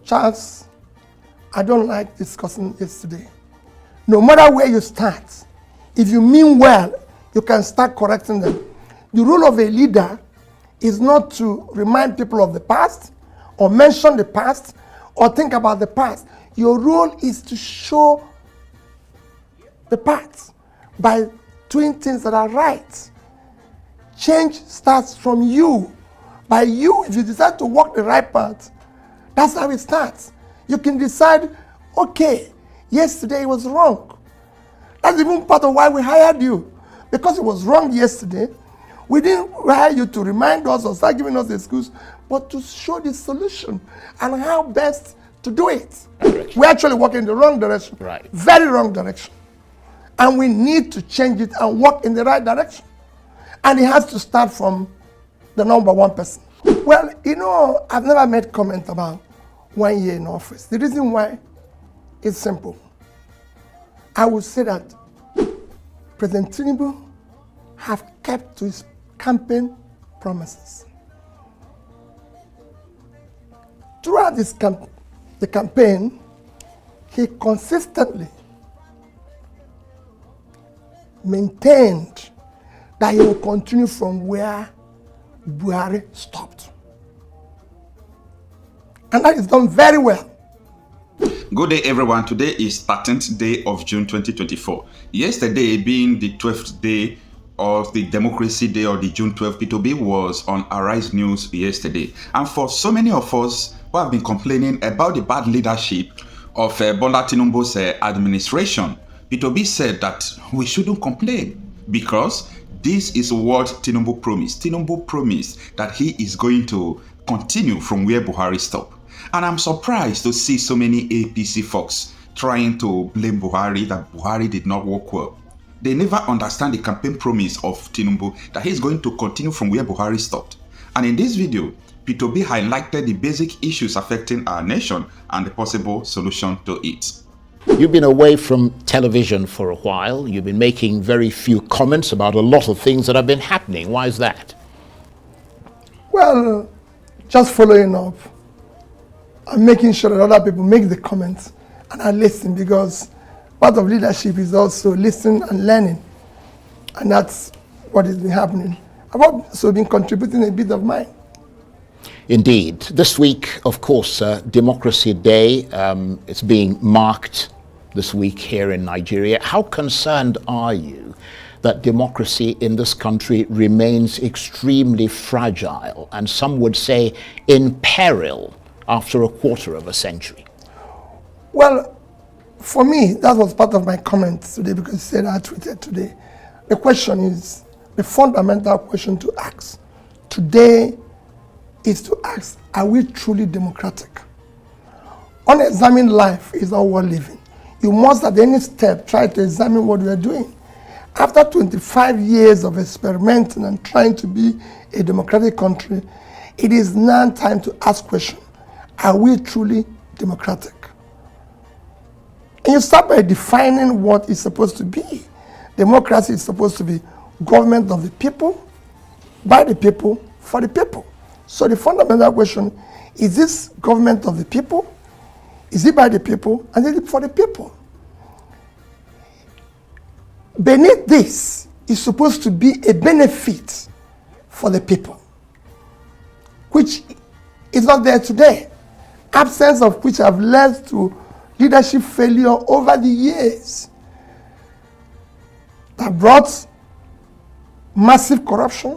Charles, I don't like discussing this today. No matter where you start, if you mean well, you can start correcting them. The role of a leader is not to remind people of the past, or mention the past, or think about the past. Your role is to show the path by doing things that are right. Change starts from you. By you, if you decide to walk the right path, that's how it starts. You can decide, okay, yesterday it was wrong. That's even part of why we hired you. Because it was wrong yesterday, we didn't hire you to remind us or start giving us the excuse, but to show the solution and how best to do it. We're actually working in the wrong direction. Right. Very wrong direction. And we need to change it and work in the right direction. And it has to start from the number one person. Well, you know, I've never made comment about 1 year in office. The reason why is simple. I would say that President Tinubu have kept to his campaign promises. Throughout the campaign, he consistently maintained that he will continue from where Buhari stopped. And that is done very well. Good day, everyone. Today is 13th day of June 2024. Yesterday being the 12th day of the Democracy Day, or the June 12th, P2B was on Arise News yesterday. And for so many of us who have been complaining about the bad leadership of Bola Tinubu's administration, P2B said that we shouldn't complain because this is what Tinubu promised. Tinubu promised that he is going to continue from where Buhari stopped. And I'm surprised to see so many APC folks trying to blame Buhari, that Buhari did not work well. They never understand the campaign promise of Tinubu that he's going to continue from where Buhari stopped. And in this video, P2B highlighted the basic issues affecting our nation and the possible solution to it. You've been away from television for a while. You've been making very few comments about a lot of things that have been happening. Why is that? Well, just following up and making sure that other people make the comments and I listen, because part of leadership is also listening and learning. And that's what has been happening. I've also been contributing a bit of mine. Indeed. This week, of course, Democracy Day, it's being marked this week here in Nigeria. How concerned are you that democracy in this country remains extremely fragile, and some would say in peril, after a quarter of a century? Well, for me, that was part of my comments today, because you said I tweeted today. The question is, the fundamental question to ask today is to ask, are we truly democratic? Unexamined life is not worth living. You must at any step try to examine what we are doing. After 25 years of experimenting and trying to be a democratic country, it is now time to ask questions. Are we truly democratic? And you start by defining what it's supposed to be. Democracy is supposed to be government of the people, by the people, for the people. So the fundamental question, is this government of the people? Is it by the people? And is it for the people? Beneath this is supposed to be a benefit for the people, which is not there today. Absence of which have led to leadership failure over the years that brought massive corruption,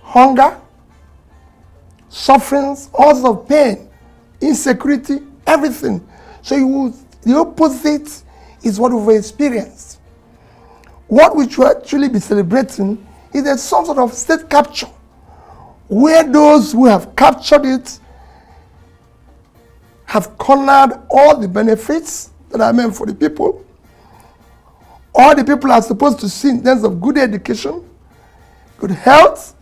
hunger, sufferings, all sorts of pain, insecurity, everything. So the opposite is what we've experienced. What we should actually be celebrating is that some sort of state capture, where those who have captured it have cornered all the benefits that are meant for the people. All the people are supposed to see in terms of good education, good health,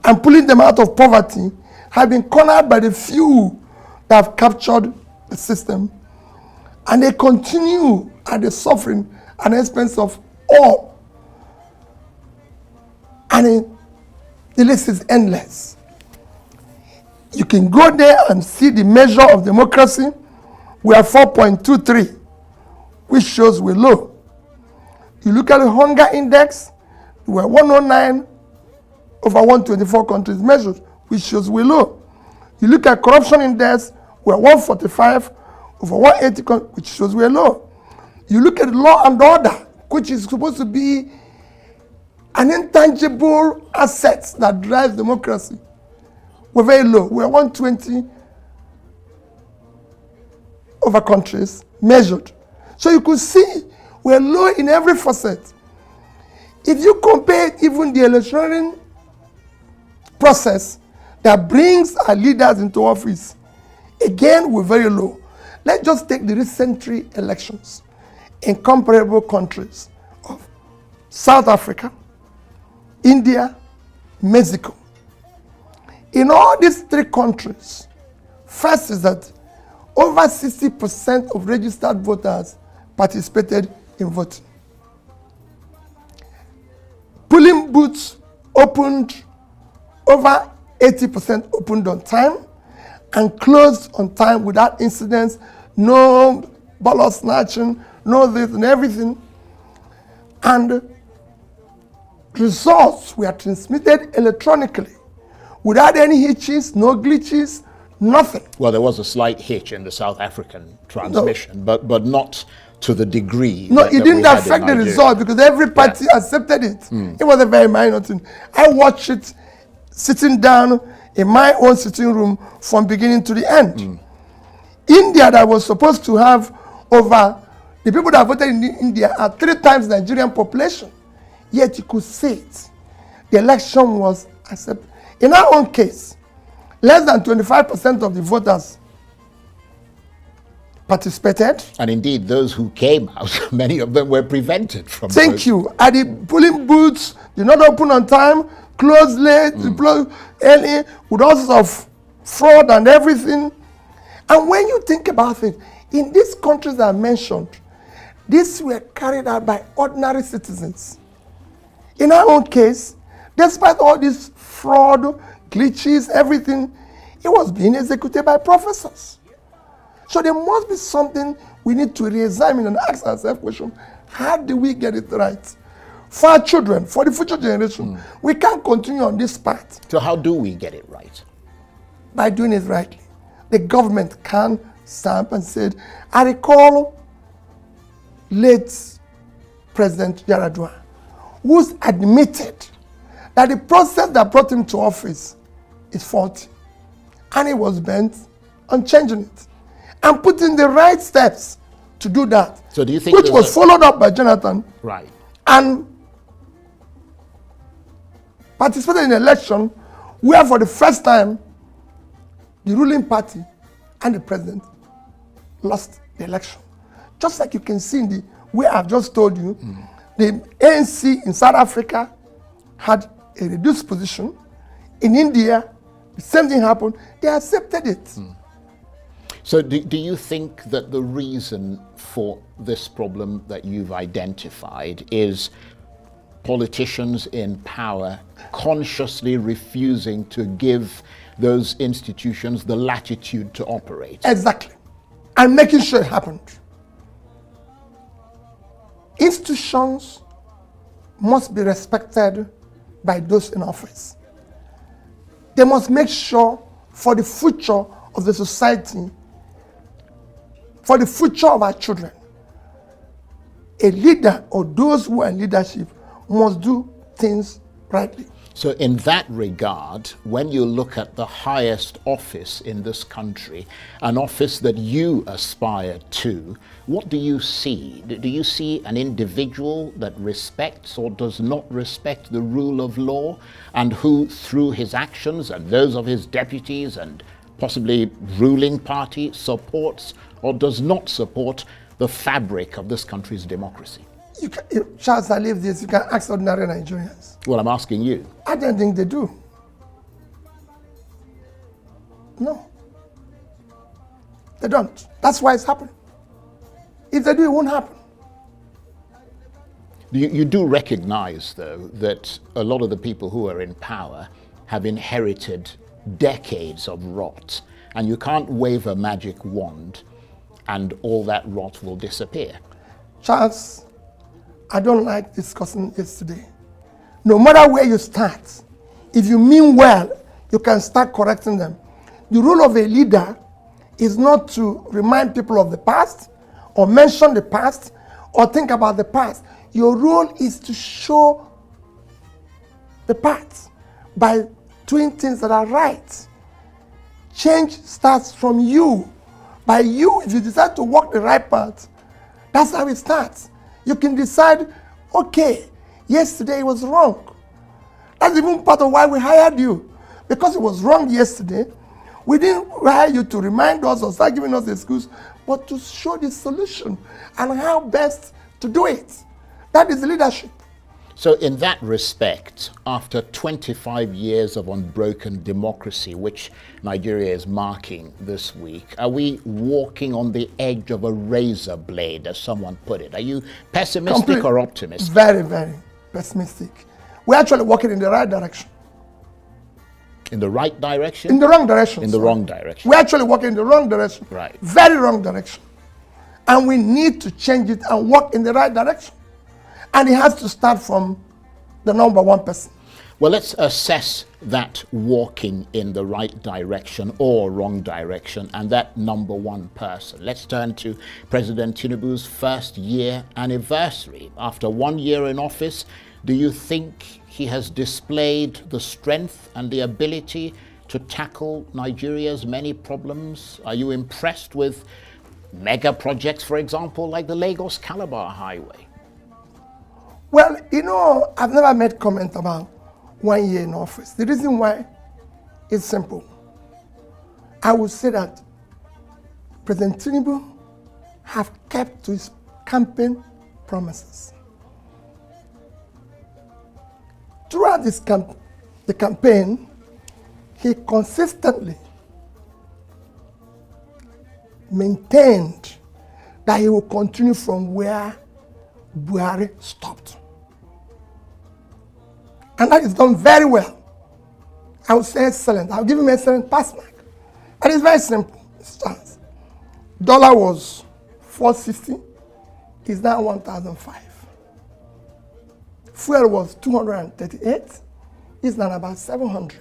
and pulling them out of poverty have been cornered by the few that have captured the system. And they continue at the suffering at the expense of all. And the list is endless. You can go there and see the measure of democracy. We are 4.23, which shows we're low. You look at the hunger index, we're 109 over 124 countries measured, which shows we're low. You look at corruption index, we're 145 over 180 countries, which shows we're low. You look at law and order, which is supposed to be an intangible asset that drives democracy. We're very low. We're 120 over countries measured. So you could see we're low in every facet. If you compare even the electoral process that brings our leaders into office, again, we're very low. Let's just take the recent 3 elections in comparable countries of South Africa, India, Mexico. In all these 3 countries, first is that over 60% of registered voters participated in voting. Polling booths opened, over 80% opened on time and closed on time without incidents, no ballot snatching, no this and everything. And results were transmitted electronically without any hitches, no glitches, nothing. Well, there was a slight hitch in the South African transmission, but not to the degree. No, it didn't affect the result because every party accepted it. It was a very minor thing. I watched it sitting down in my own sitting room from beginning to the end. India, that was supposed to have over, the people that voted in India are 3 times the Nigerian population. Yet you could see it. The election was accepted. In our own case, less than 25% of the voters participated. And indeed, those who came out, many of them were prevented from Thank voting. you. At the polling booths, did not open on time, closed late, closed early, with all sorts of fraud and everything. And when you think about it, in these countries that I mentioned, these were carried out by ordinary citizens. In our own case, despite all this fraud, glitches, everything, it was being executed by professors. So there must be something we need to re-examine and ask ourselves question, how do we get it right? For our children, for the future generation, we can't continue on this path. So how do we get it right? By doing it rightly. The government can stamp and say, I recall late President Yaradua, who's admitted that the process that brought him to office is faulty. And he was bent on changing it and putting the right steps to do that. So do you think which was followed up by Jonathan. Right. And participated in an election where for the first time the ruling party and the president lost the election. Just like you can see in the way I've just told you, the ANC in South Africa had a reduced position. In India, the same thing happened. They accepted it. So do you think that the reason for this problem that you've identified is politicians in power consciously refusing to give those institutions the latitude to operate? Exactly. And making sure it happened. Institutions must be respected by those in office. They must make sure for the future of the society, for the future of our children, a leader or those who are in leadership must do things rightly. So in that regard, when you look at the highest office in this country, an office that you aspire to, what do you see? Do you see an individual that respects or does not respect the rule of law, and who through his actions and those of his deputies and possibly ruling party supports or does not support the fabric of this country's democracy? Charles, I leave this. You can ask ordinary Nigerians. Well, I'm asking you. I don't think they do. No. They don't. That's why it's happening. If they do, it won't happen. You do recognize, though, that a lot of the people who are in power have inherited decades of rot, and you can't wave a magic wand and all that rot will disappear. Charles, I don't like discussing this today. No matter where you start, if you mean well, you can start correcting them. The role of a leader is not to remind people of the past or mention the past or think about the past. Your role is to show the path by doing things that are right. Change starts from you. By you, if you decide to walk the right path, that's how it starts. You can decide, okay, yesterday it was wrong. That's even part of why we hired you. Because it was wrong yesterday, we didn't hire you to remind us or start giving us the excuse, but to show the solution and how best to do it. That is leadership. So in that respect, after 25 years of unbroken democracy, which Nigeria is marking this week, are we walking on the edge of a razor blade, as someone put it? Are you pessimistic or optimistic? Very, very pessimistic. We're actually walking in the right direction. In the right direction? In the wrong direction. In the wrong direction. We're actually walking in the wrong direction. Right. Very wrong direction. And we need to change it and walk in the right direction. And it has to start from the number one person. Well, let's assess that walking in the right direction or wrong direction and that number one person. Let's turn to President Tinubu's first year anniversary. After 1 year in office, do you think he has displayed the strength and the ability to tackle Nigeria's many problems? Are you impressed with mega projects, for example, like the Lagos-Calabar Highway? Well, you know, I've never made comment about 1 year in office. The reason why is simple. I would say that President Tinubu have kept to his campaign promises. Throughout the campaign, he consistently maintained that he will continue from where Buhari stopped. And that is done very well. I would say excellent. I'll give him excellent pass mark. And it's very simple. Dollar was 460, it's now 1,005. Fuel was 238, it's now about 700.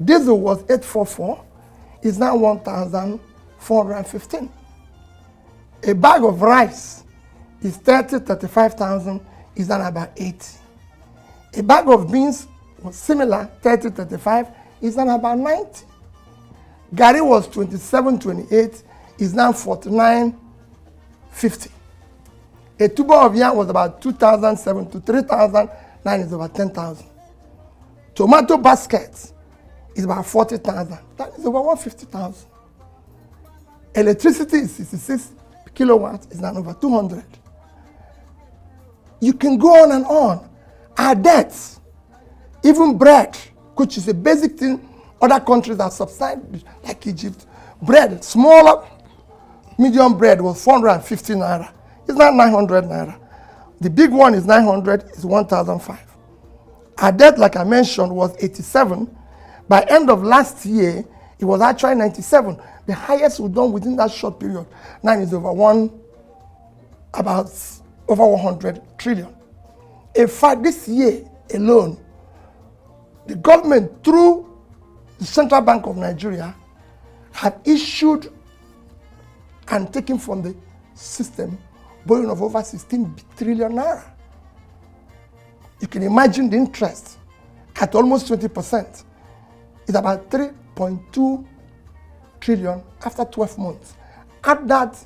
Diesel was 844, it's now 1,415. A bag of rice is 35,000, is now about 80. A bag of beans was similar, 35, is now about 90. Gari was 27.28, is now 49.50. A tuber of yam was about 2,007 to 3,000, now is about 10,000. Tomato basket is about 40,000, that is over 150,000. Electricity is 66 kilowatts, is now over 200. You can go on and on. Our debts, even bread, which is a basic thing, other countries that subside, like Egypt, bread, smaller, medium bread was 450 naira. It's not 900 naira. The big one is 900, is 1,005. Our debt, like I mentioned, was 87. By end of last year, it was actually 97. The highest we've done within that short period. Now is over 100 trillion. In fact, this year alone, the government, through the Central Bank of Nigeria, have issued and taken from the system borrowing of over 16 trillion naira. You can imagine the interest at almost 20%. It's about 3.2 trillion after 12 months. At that,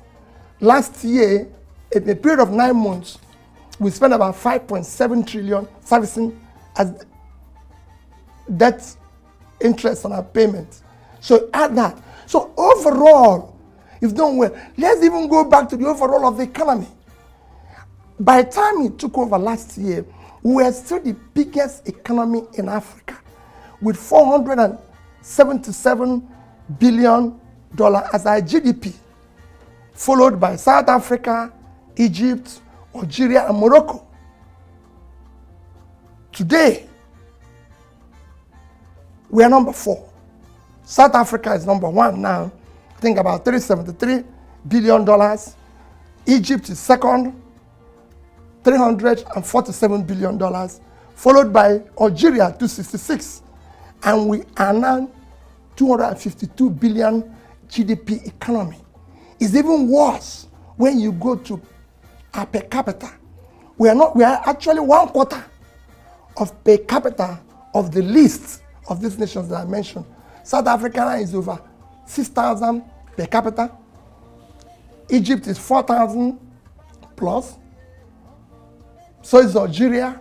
last year, in a period of 9 months, we spent about 5.7 trillion servicing as debt interest on our payments. So add that. So overall, it's done well. Let's even go back to the overall of the economy. By the time he took over last year, we were still the biggest economy in Africa with $477 billion as our GDP, followed by South Africa, Egypt, Algeria, and Morocco. Today, We are number 4. South Africa is number 1 now. I think about $373 billion. Egypt is second, $347 billion, followed by Algeria, 266. And we are now 252 billion GDP economy. It's even worse when you go to our per capita. We are actually 1/4 of per capita of the list of these nations that I mentioned. South Africa is over 6,000 per capita. Egypt is 4,000 plus. So is Algeria.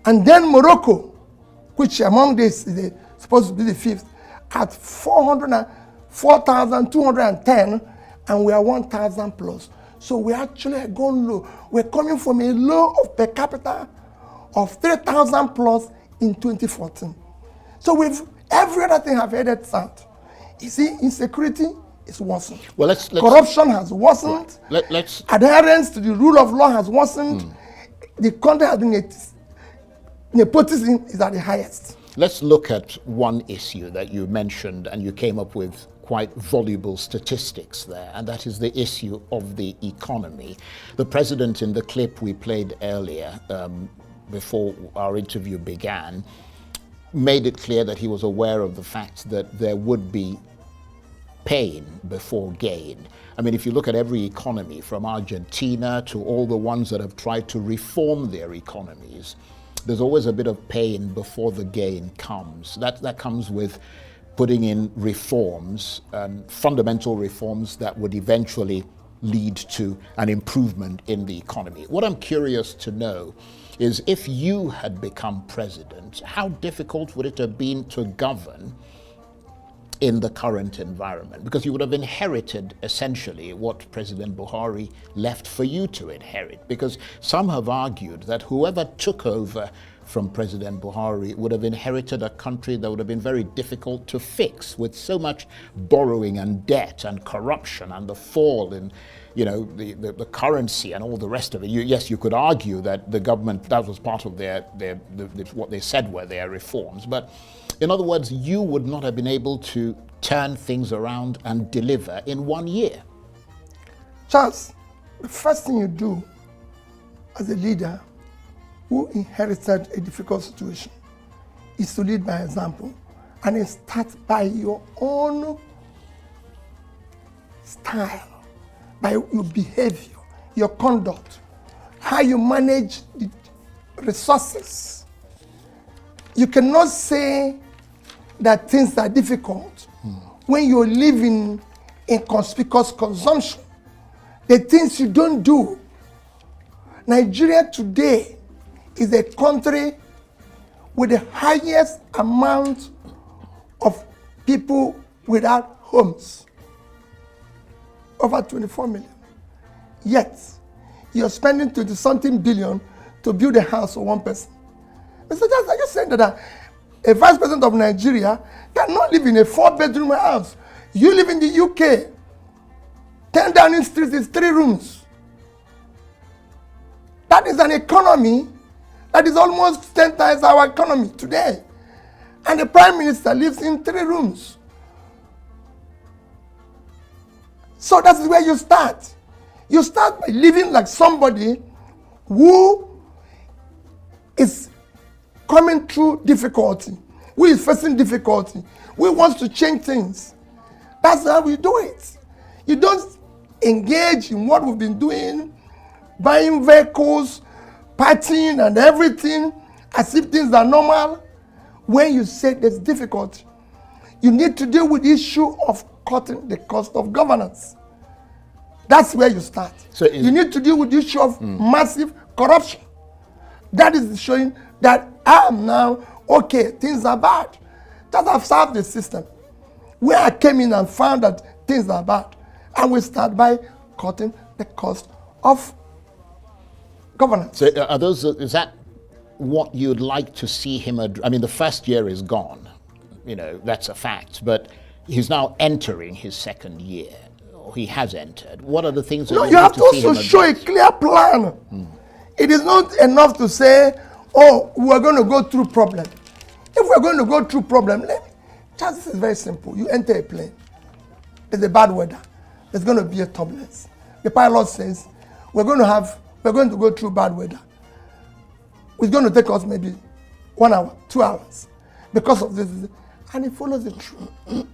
And then Morocco, which among this is supposed to be the 5th, at 4,210, and we are 1,000 plus. So we actually are going low. We're coming from a low of per capita of 3,000 plus in 2014. So every other thing have headed south. You see, insecurity is worsened. Well, let's corruption has worsened. Let's adherence to the rule of law has worsened. The country has been nepotism is at the highest. Let's look at one issue that you mentioned, and you came up with quite voluble statistics there, and that is the issue of the economy. The president, in the clip we played earlier, before our interview began, made it clear that he was aware of the fact that there would be pain before gain. I mean, if you look at every economy, from Argentina to all the ones that have tried to reform their economies, there's always a bit of pain before the gain comes. That comes with putting in reforms, fundamental reforms that would eventually lead to an improvement in the economy. What I'm curious to know is, if you had become president, how difficult would it have been to govern in the current environment? Because you would have inherited essentially what President Buhari left for you to inherit. Because some have argued that whoever took over from President Buhari would have inherited a country that would have been very difficult to fix, with so much borrowing and debt and corruption and the fall in, you know, the currency and all the rest of it. Yes, you could argue that the government, that was part of what they said were their reforms. But in other words, you would not have been able to turn things around and deliver in 1 year. Charles, the first thing you do as a leader who inherited a difficult situation is to lead by example, and it starts by your own style, by your behavior, your conduct, how you manage the resources. You cannot say that things are difficult when you're living in conspicuous consumption. The things you don't do. Nigeria today is a country with the highest amount of people without homes. Over 24 million. Yet, you're spending 20-something billion to build a house for one person. Mr. Charles, are you saying that a vice president of Nigeria cannot live in a 4-bedroom house? You live in the UK. 10 Downing Street is 3 rooms. That is an economy that is almost 10 times our economy today. And the Prime Minister lives in 3 rooms. So that's where you start. You start by living like somebody who is coming through difficulty, who is facing difficulty, who wants to change things. That's how we do it. You don't engage in what we've been doing, buying vehicles, partying and everything as if things are normal. When you say there's difficulty, you need to deal with the issue of cutting the cost of governance. That's where you start. So you need to deal with the issue of massive corruption. That is showing that I am now, okay, things are bad. That I've solved the system. Where I came in and found that things are bad. And we start by cutting the cost of governance. So is that what you'd like to see him I mean, the first year is gone. You know, that's a fact. But he's now entering his second year. Or he has entered. What are the things that you have to also show a clear plan. It is not enough to say, oh, we're going to go through problems. If we're going to go through problem, this is very simple. You enter a plane. There's a bad weather. There's going to be a turbulence. The pilot says, we're going to go through bad weather. It's going to take us maybe 1 hour, 2 hours because of this. And he follows it through.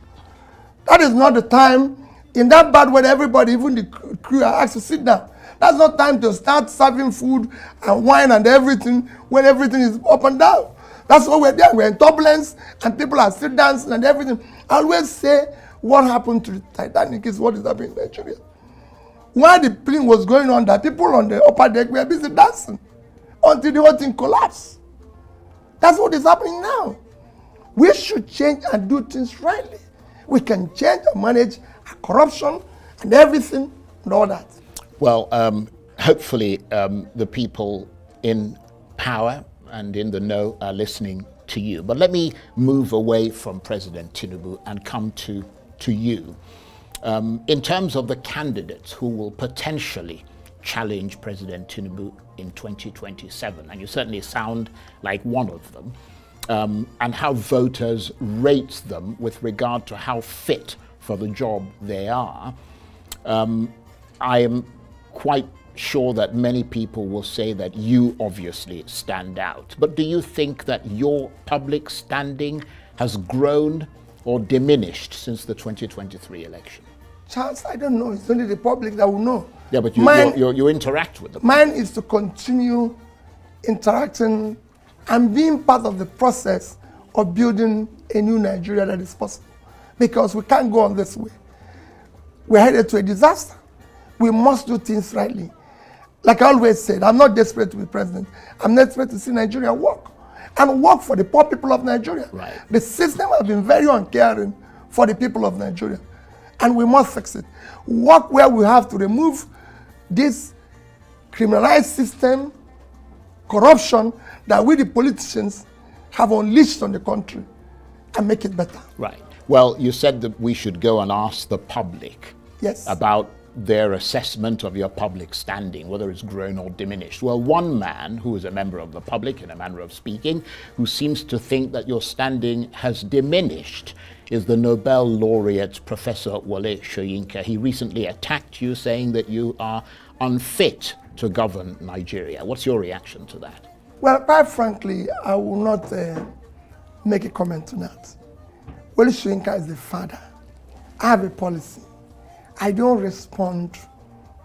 That is not the time. In that bad weather, everybody, even the crew, are asked to sit down. That's not time to start serving food and wine and everything when everything is up and down. That's why we're there. We're in turbulence and people are still dancing and everything. I always say what happened to the Titanic is what is happening in Nigeria. While the plane was going on, that people on the upper deck were busy dancing until the whole thing collapsed. That's what is happening now. We should change and do things rightly. We can change and manage corruption and everything and all that. Well, hopefully the people in power and in the know are listening to you. But let me move away from President Tinubu and come to you. In terms of the candidates who will potentially challenge President Tinubu in 2027, and you certainly sound like one of them, and how voters rate them with regard to how fit for the job they are, I am quite sure that many people will say that you obviously stand out. But do you think that your public standing has grown or diminished since the 2023 election? Charles, I don't know. It's only the public that will know. Yeah, but you interact with them. Mine is to continue interacting and being part of the process of building a new Nigeria that is possible. Because we can't go on this way. We're headed to a disaster. We must do things rightly. Like I always said, I'm not desperate to be president. I'm desperate to see Nigeria work. And work for the poor people of Nigeria. Right. The system has been very uncaring for the people of Nigeria. And we must fix it. Work where we have to remove this criminalized system, corruption that we, the politicians, have unleashed on the country and make it better. Right. Well, you said that we should go and ask the public about their assessment of your public standing, whether it's grown or diminished. Well, one man who is a member of the public, in a manner of speaking, who seems to think that your standing has diminished is the Nobel laureate, Professor Wole Soyinka. He recently attacked you, saying that you are unfit to govern Nigeria. What's your reaction to that? Well, quite frankly, I will not make a comment on that. Wole Soyinka is the father. I have a policy. I don't respond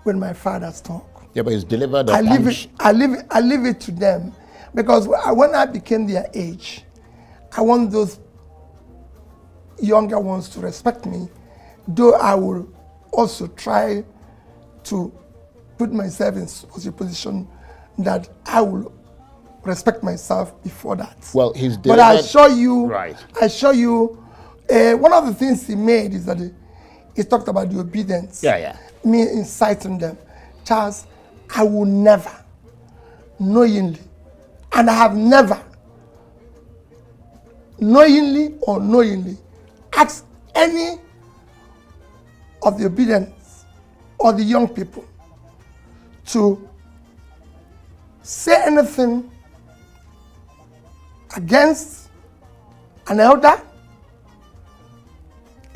when my fathers talk. Yeah, but he's delivered a punch. I leave it to them, because when I became their age, I want those younger ones to respect me, though I will also try to put myself in such a position that I will respect myself before that. Well, he's delivered. But I assure you, one of the things he made is that he talked about the obedience. Me inciting them. Charles, I will never, knowingly, and I have never, knowingly or unknowingly, asked any of the obedience or the young people to say anything against an elder,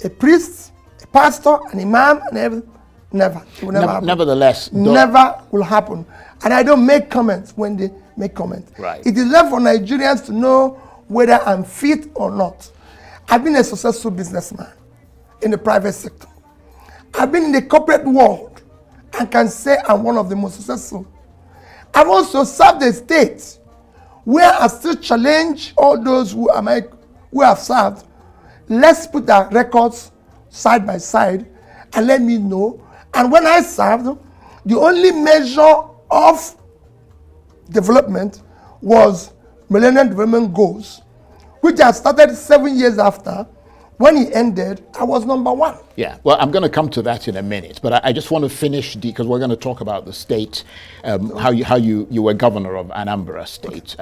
a priest, a pastor, an imam, and everything. Never. It will never happen. Nevertheless, never will happen. And I don't make comments when they make comments. Right. It is left for Nigerians to know whether I'm fit or not. I've been a successful businessman in the private sector. I've been in the corporate world and can say I'm one of the most successful. I've also served the state where I still challenge all those who have served. Let's put our records side by side and let me know. And when I served, the only measure of development was Millennium Development Goals, which I started 7 years after. When he ended, I was #1. Yeah, well, I'm going to come to that in a minute, but I just want to finish, because we're going to talk about the state, how you were governor of Anambra State.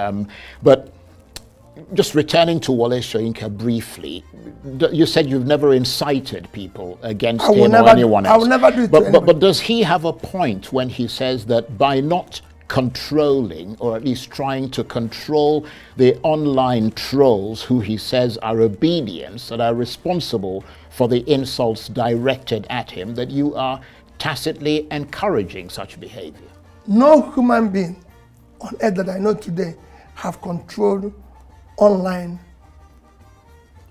But just returning to Wole Soyinka briefly, you said you've never incited people against him or anyone else. I will never do it to anybody. But does he have a point when he says that by not controlling, or at least trying to control, the online trolls who he says are obedience, that are responsible for the insults directed at him, that you are tacitly encouraging such behavior? No human being on earth that I know today have controlled online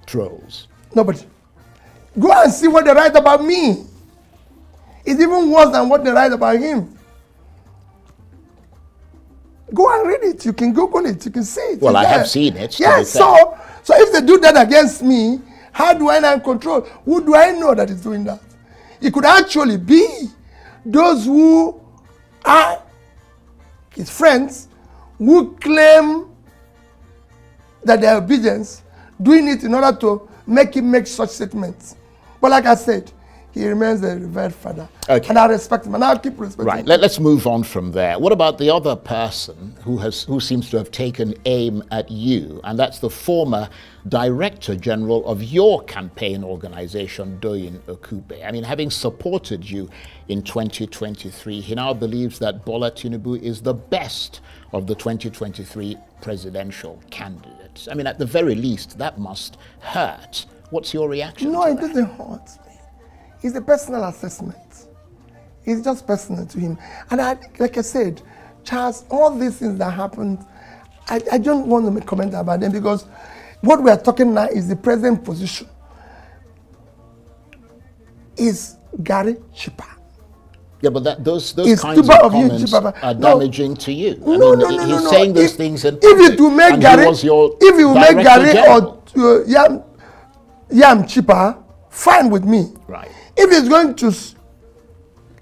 trolls. Nobody. Go and see what they write about me. It's even worse than what they write about him. Go and read it. You can Google it. You can see it. Well, it's I there. have seen it. Yes, so if they do that against me, how do I now control? Who do I know that is doing that? It could actually be those who are his friends who claim that they are obedience, doing it in order to make him make such statements. But like I said, he remains a revered father. Okay. And I respect him, and I'll keep respecting Right, him. let's move on from there. What about the other person who seems to have taken aim at you, and that's the former Director General of your campaign organization, Doyin Okube. I mean, having supported you in 2023, he now believes that Bola Tinubu is the best of the 2023 presidential candidates. I mean, at the very least, that must hurt. What's your reaction No, to it that? doesn't hurt me. It's a personal assessment. It's just personal to him. And like I said, Charles, all these things that happened, I don't want to make comment about them, because what we are talking now is the present position. Is Gary cheaper? Yeah, but those Is kinds of Tuba of you comments cheaper? are No. damaging to you. No. He's saying those things in If it public, will make and Gary, he was your if it will make Director Gary General. or Yam cheaper, fine with me. Right. If it's going to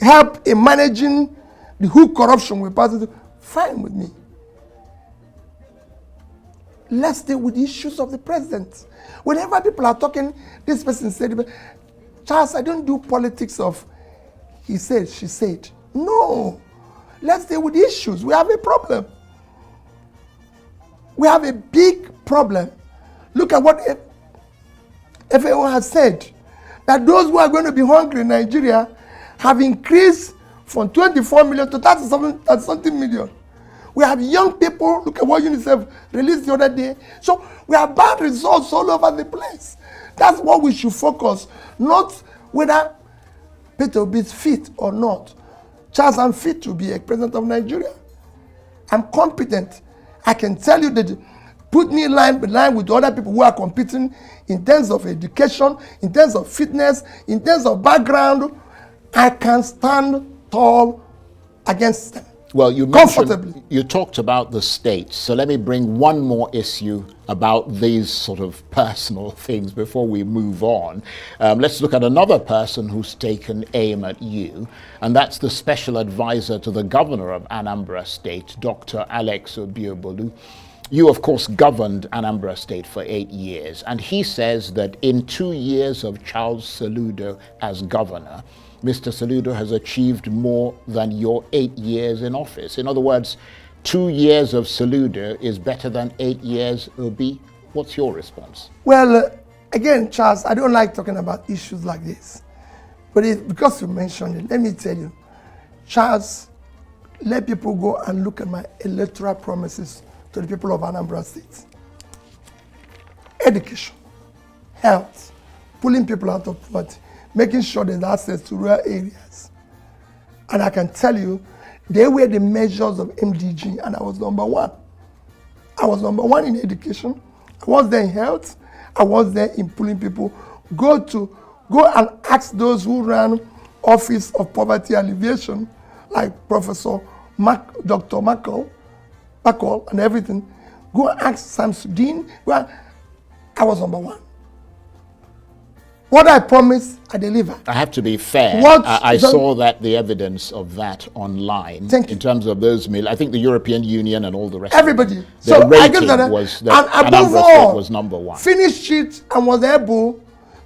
help in managing the whole corruption we pass through, fine with me. Let's deal with the issues of the president. Whenever people are talking, this person said, Charles, I don't do politics of he said, she said. No. Let's deal with the issues. We have a problem. We have a big problem. Look at what FAO has said, that those who are going to be hungry in Nigeria have increased from 24 million to 30-something million. We have young people, look at what UNICEF released the other day. So we have bad results all over the place. That's what we should focus, not whether Peter Obi is fit or not. Charles, I'm fit to be a president of Nigeria. I'm competent. I can tell you that put me line with other people who are competing in terms of education, in terms of fitness, in terms of background. I can stand tall against them. Well, you comfortably. You talked about the states, so let me bring one more issue about these sort of personal things before we move on. Let's look at another person who's taken aim at you, and that's the special advisor to the governor of Anambra State, Dr. Alex Obiobolu. You, of course, governed Anambra State for 8 years, and he says that in 2 years of Charles Soludo as governor, Mr. Soludo has achieved more than your 8 years in office. In other words, 2 years of Soludo is better than 8 years Obi. What's your response? Well, again, Charles, I don't like talking about issues like this. But because you mentioned it, let me tell you, Charles, let people go and look at my electoral promises to the people of Anambra State. Education, health, pulling people out of poverty, making sure there's access to rural areas. And I can tell you, they were the measures of MDG, and I was number one. I was number one in education. I was there in health. I was there in pulling people. Go and ask those who ran Office of Poverty Alleviation, like Professor Dr. Mackel, and everything. Go and ask Samsudin. I was number one. What I promised, I delivered. I have to be fair. I saw that the evidence of that online. Thank you. In terms of those I think the European Union and all the rest Everybody. of them, their rating was that and above Anambra all, State was number one. Finished it and was able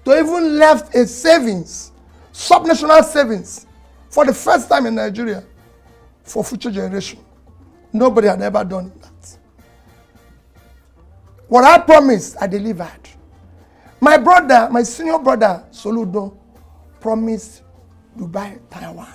to even left a savings, subnational savings, for the first time in Nigeria, for future generation. Nobody had ever done that. What I promised, I delivered. My brother, my senior brother, Soludo, promised Dubai, Taiwan.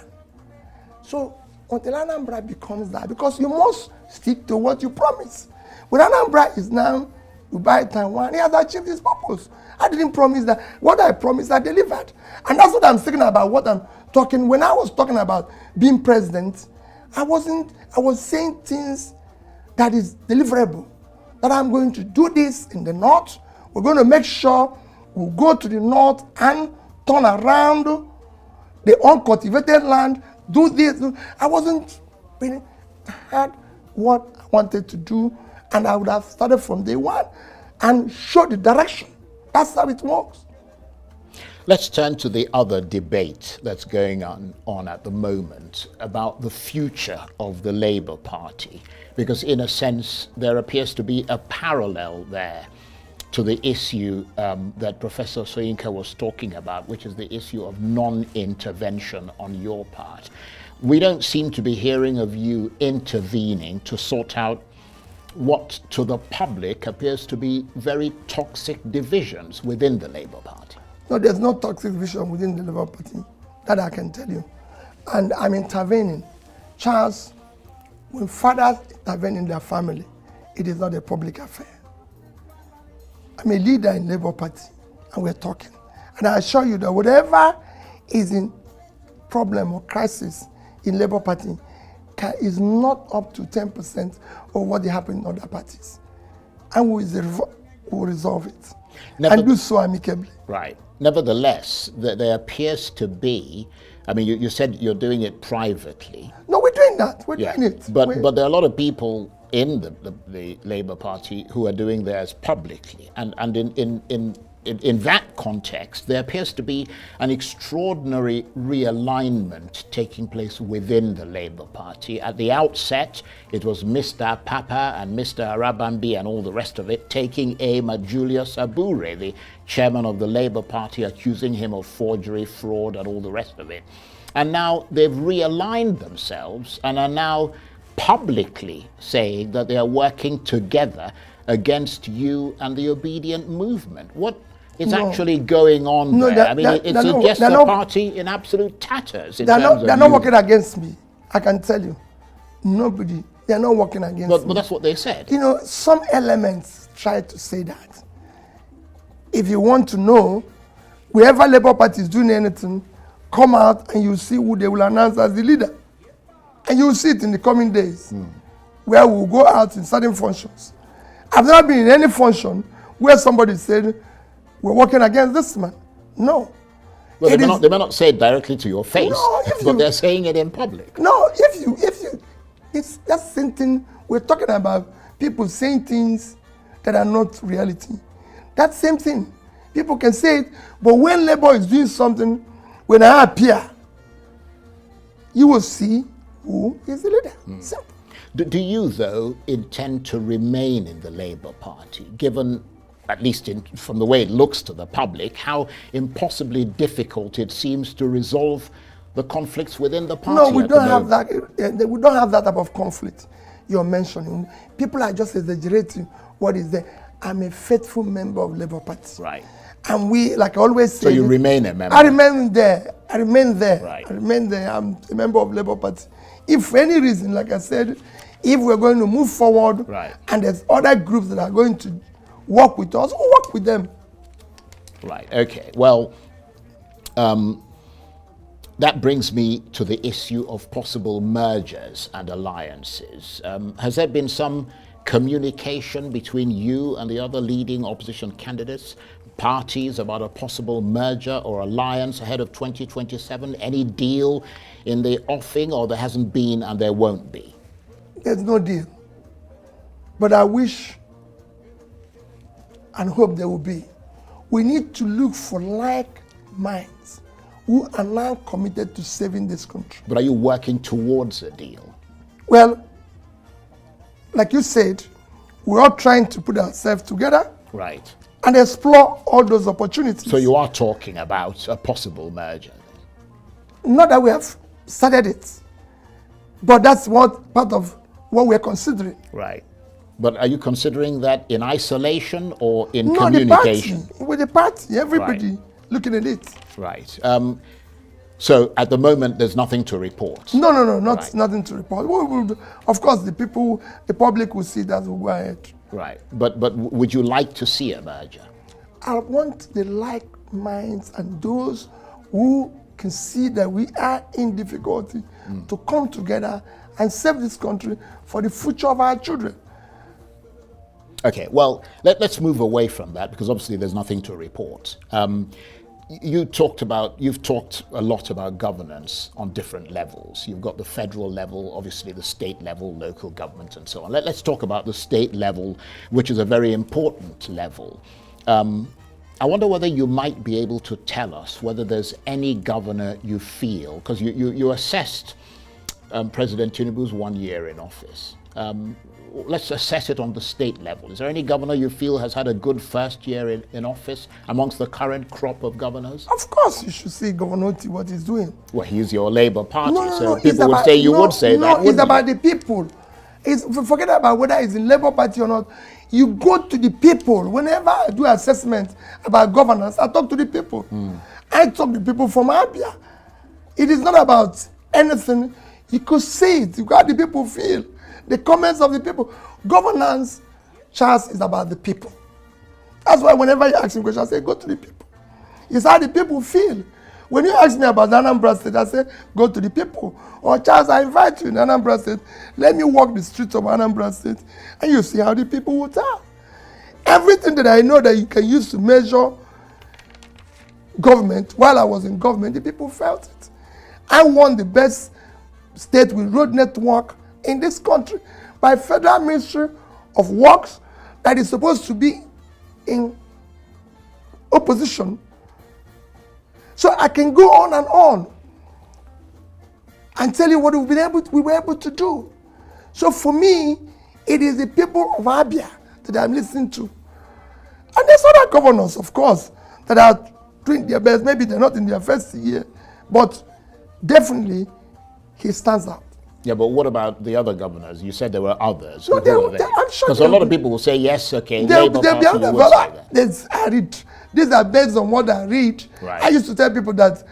So until Anambra becomes that, because you must stick to what you promise. When Anambra is now, you buy Taiwan, he has achieved his purpose. I didn't promise that. What I promised, I delivered. And that's what I'm thinking about, what I'm talking. When I was talking about being president, I was saying things that is deliverable. That I'm going to do this in the north. We're going to make sure we'll go to the north and turn around the uncultivated land, do this. I wasn't really, I had what I wanted to do, and I would have started from day one and show the direction. That's how it works. Let's turn to the other debate that's going on at the moment about the future of the Labour Party, because in a sense there appears to be a parallel there to the issue that Professor Soyinka was talking about, which is the issue of non-intervention on your part. We don't seem to be hearing of you intervening to sort out what to the public appears to be very toxic divisions within the Labour Party. No, there's no toxic vision within the Labour Party. That I can tell you. And I'm intervening. Charles, when fathers intervene in their family, it is not a public affair. I'm a leader in Labour Party, and we're talking. And I assure you that whatever is in problem or crisis in Labour Party is not up to 10% of what they happen in other parties. And we will resolve it. And do so amicably. Right. Nevertheless, there appears to be, I mean, you said you're doing it privately. No, we're doing that. We're doing it. But there are a lot of people in the Labour Party who are doing theirs publicly. And in that context, there appears to be an extraordinary realignment taking place within the Labour Party. At the outset, it was Mr. Papa and Mr. Arabambi and all the rest of it taking aim at Julius Abure, the chairman of the Labour Party, accusing him of forgery, fraud, and all the rest of it. And now they've realigned themselves and are now publicly saying that they are working together against you and the obedient movement. What is actually going on there? I mean, it's just a party in absolute tatters. They're not working against me. I can tell you. Nobody. They're not working against me. But that's what they said. You know, some elements try to say that. If you want to know, wherever Labour Party is doing anything, come out and you see who they will announce as the leader. And you will see it in the coming days, where we'll go out in certain functions. I've never been in any function where somebody said, we're working against this man. No. Well, they may not say it directly to your face, but they're saying it in public. No, it's that same thing. We're talking about people saying things that are not reality. That same thing. People can say it, but when Labour is doing something, when I appear, you will see who is the leader. Simple. Do you, though, intend to remain in the Labour Party, given, at least from the way it looks to the public, how impossibly difficult it seems to resolve the conflicts within the party? No, we don't have that. We don't have that type of conflict you're mentioning. People are just exaggerating what is there. I'm a faithful member of Labour Party. Right. And we, like I always say, so you remain a member? I remain there. I remain there. Right. I remain there. I'm a member of Labour Party. If for any reason, like I said, if we're going to move forward, and there's other groups that are going to work with us, we'll work with them. Right. Okay. Well, that brings me to the issue of possible mergers and alliances. Has there been some communication between you and the other leading opposition candidates, parties, about a possible merger or alliance ahead of 2027? Any deal in the offing, or there hasn't been and there won't be? There's no deal. But I wish and hope there will be. We need to look for like minds who are now committed to saving this country. But are you working towards a deal? Well, like you said, we're all trying to put ourselves together. Right. And explore all those opportunities. So you are talking about a possible merger? Not that we have started it, but that's what part of what we're considering. Right. But are you considering that in isolation or in communication? The party, with the party, everybody looking at it. Right. So at the moment, there's nothing to report. No, nothing to report. Of course, the public will see that, will go ahead. Right, but would you like to see a merger? I want the like minds and those who can see that we are in difficulty to come together and save this country for the future of our children. Okay, well, let's move away from that because obviously there's nothing to report. You've talked a lot about governance on different levels. You've got the federal level, obviously the state level, local government, and so on. Let's talk about the state level, which is a very important level. I wonder whether you might be able to tell us whether there's any governor you feel, because you assessed President Tinubu's 1 year in office. Let's assess it on the state level. Is there any governor you feel has had a good first year in office amongst the current crop of governors? Of course, you should see Governor Oti what he's doing. Well, he's your Labour Party, so it's people would say you would say that. No, it's about the people. Forget about whether it's in Labour Party or not. You go to the people. Whenever I do assessment about governance, I talk to the people. I talk to people from Abia. It is not about anything. You could see it. You got the people feel. The comments of the people. Governance, Charles, is about the people. That's why whenever you ask me questions, I say, go to the people. It's how the people feel. When you ask me about Anambra State, I say, go to the people. Or Charles, I invite you in Anambra State. Let me walk the streets of Anambra State. And you see how the people will tell. Everything that I know that you can use to measure government, while I was in government, the people felt it. I won the best state with road network in this country by Federal Ministry of Works that is supposed to be in opposition. So I can go on and tell you what we were able to do. So for me, it is the people of Abia that I'm listening to. And there's other governors, of course, that are doing their best. Maybe they're not in their first year, but definitely he stands out. Yeah, but what about the other governors? You said there were others. No, I'm sure. Because a lot of people will say, yes, okay, Labour Party would say that. I read. These are based on what I read. Right. I used to tell people that,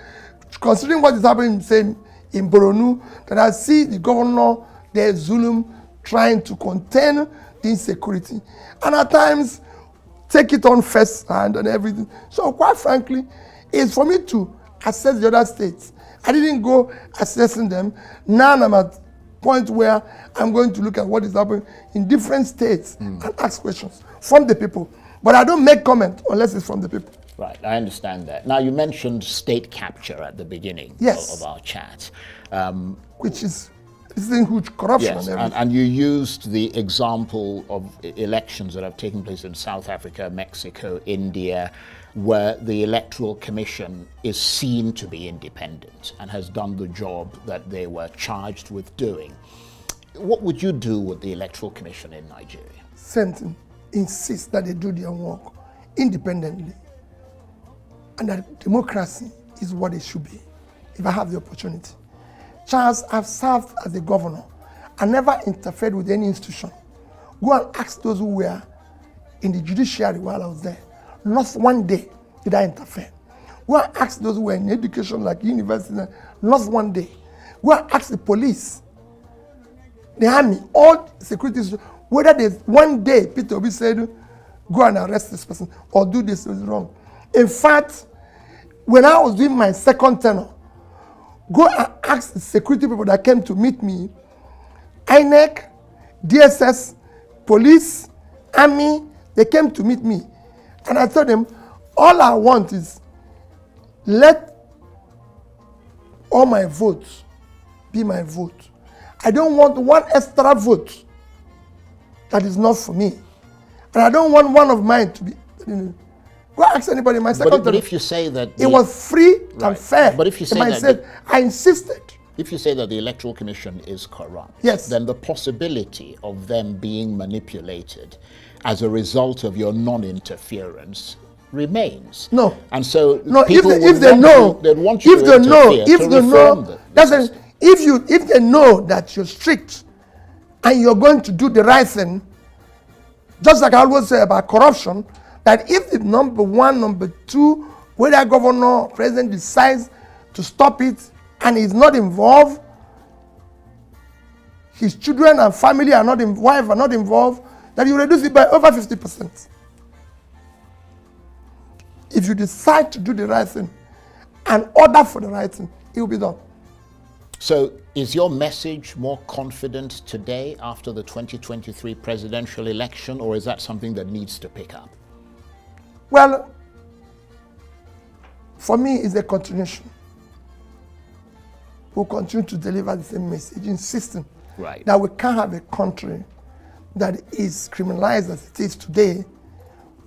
considering what is happening in Boronu, that I see the governor there, Zulum, trying to contain the insecurity. And at times, take it on first hand and everything. So quite frankly, it's for me to assess the other states. I didn't go assessing them. Now I'm at a point where I'm going to look at what is happening in different states and ask questions from the people. But I don't make comment unless it's from the people. Right, I understand that. Now, you mentioned state capture at the beginning of our chat. Which is huge corruption. Yes, and everything. and you used the example of elections that have taken place in South Africa, Mexico, India, where the Electoral Commission is seen to be independent and has done the job that they were charged with doing. What would you do with the Electoral Commission in Nigeria? Same thing. Insist that they do their work independently and that democracy is what it should be if I have the opportunity. Charles, I've served as a governor. I never interfered with any institution. Go and ask those who were in the judiciary while I was there. Not one day did I interfere. Go and ask those who were in education like university. Not one day. Go and ask the police, the army, all security, whether there's one day Peter Obi said, go and arrest this person or do this is wrong. In fact, when I was doing my second tenure, go and ask the security people that came to meet me, INEC, DSS, police, army, they came to meet me. And I told them, all I want is let all my votes be my vote. I don't want one extra vote that is not for me. And I don't want one of mine to be. Go ask anybody. My second but if you say that it was free and fair. But if you say I insisted. If you say that the Electoral Commission is corrupt, yes, then the possibility of them being manipulated as a result of your non-interference remains. No. And so no, people if they know, they'd want you if to they know, interfere if to they reform know, that's if they know that you're strict and you're going to do the right thing, just like I always say about corruption, that if the number one, number two, whether governor or president decides to stop it, and he's not involved, his children and family are not, wife are not involved, that you reduce it by over 50%. If you decide to do the right thing and order for the right thing, it will be done. So is your message more confident today after the 2023 presidential election, or is that something that needs to pick up? Well, for me, it's a continuation. We'll continue to deliver the same message, insisting that we can't have a country that is criminalized as it is today,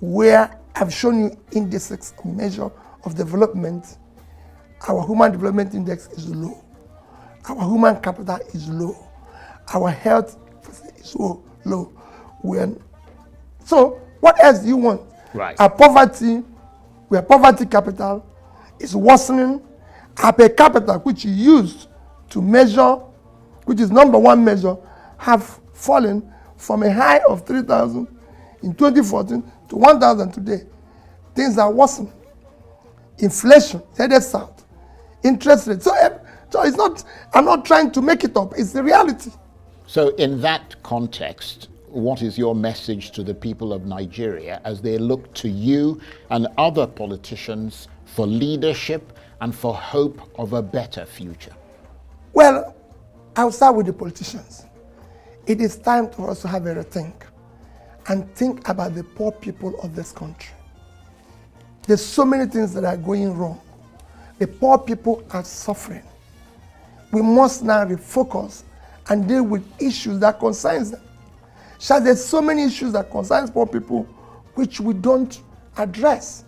where I've shown you indices of measure of development. Our human development index is low. Our human capital is low. Our health is low. So what else do you want? Our poverty, where poverty capital is worsening. Our per capita, which you use to measure, which is number one measure, have fallen from a high of 3,000 in 2014 to 1,000 today. Things are worsening. Inflation headed south. Interest rates. So it's not, I'm not trying to make it up. It's the reality. So in that context, what is your message to the people of Nigeria as they look to you and other politicians for leadership and for hope of a better future? Well, I'll start with the politicians. It is time for us to have a rethink and think about the poor people of this country. There's so many things that are going wrong. The poor people are suffering. We must now refocus and deal with issues that concerns them. There's so many issues that concerns poor people which we don't address.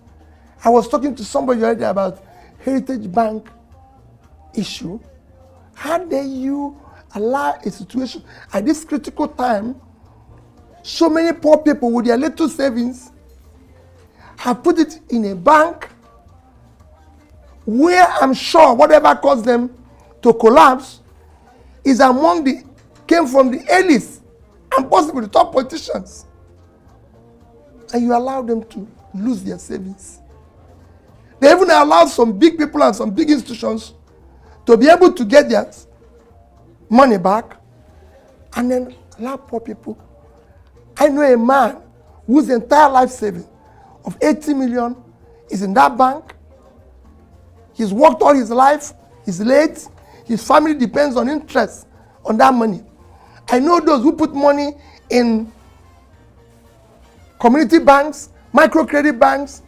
I was talking to somebody already about Heritage Bank issue. How dare you allow a situation at this critical time, so many poor people with their little savings have put it in a bank where I'm sure whatever caused them to collapse came from the elites and possibly the top politicians. And you allow them to lose their savings. They even allowed some big people and some big institutions to be able to get their money back and then allow poor people. I know a man whose entire life saving of 80 million is in that bank. He's worked all his life, he's late, his family depends on interest on that money. I know those who put money in community banks, microcredit banks,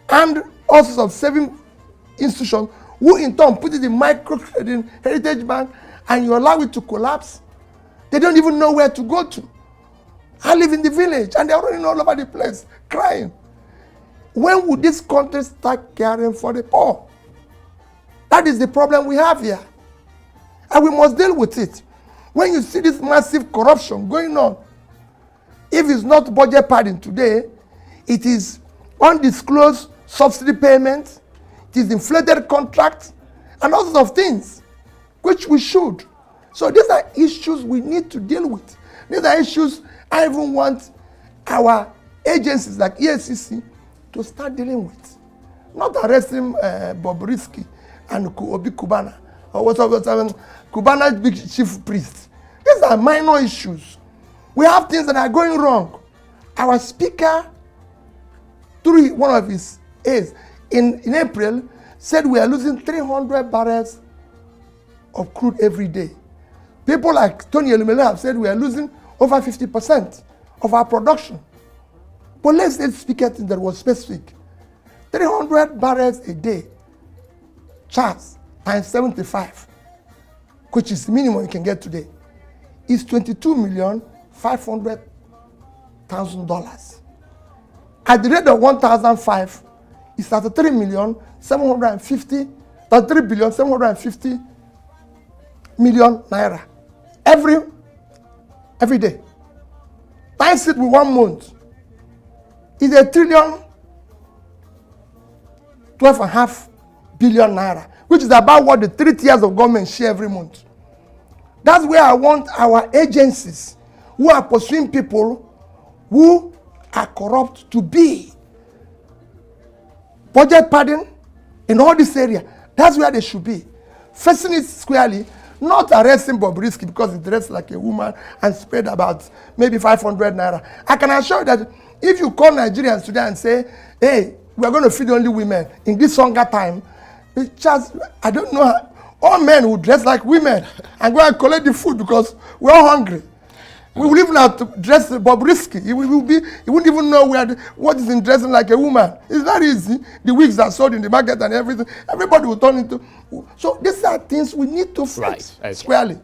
and all sorts of saving institutions who in turn put it in microcredit Heritage Bank, and you allow it to collapse. They don't even know where to go to. I live in the village and they're running all over the place, crying. When would this country start caring for the poor? That is the problem we have here. And we must deal with it. When you see this massive corruption going on, if it's not budget padding today, it is undisclosed subsidy payments, it is inflated contracts, and all sorts of things, which we should. So these are issues we need to deal with. These are issues I even want our agencies like EFCC to start dealing with. Not arresting Bobrisky and Obi Kubana, or whatever, Kubana's big chief priest. These are minor issues. We have things that are going wrong. Our speaker, through one of his aides, in April, said we are losing 300 barrels of crude every day. People like Tony Elumelu have said we are losing over 50% of our production. But let's speak at things that was specific. 300 barrels a day, Charles, times 75, which is the minimum you can get today, is $22,500,000. At the rate of 1,005, it's $33,750,000,000 naira every day. Times it with 1 month, is $1,012.5 billion naira, which is about what the 3 tiers of government share every month. That's where I want our agencies who are pursuing people who are corrupt to be. Budget padding in all this area That's where they should be. Facing it squarely, not arresting Bobrisky because he dressed like a woman and paid about maybe 500 naira. I can assure you that if you call Nigerians today and say, hey, we are going to feed only women in this hunger time, it's just, I don't know, all men will dress like women and go and collect the food because we're all hungry. We will even have to dress Bobrisky. He wouldn't even know what is in dressing like a woman. It's not easy. The wigs are sold in the market and everything. Everybody will turn into. So these are things we need to fight squarely.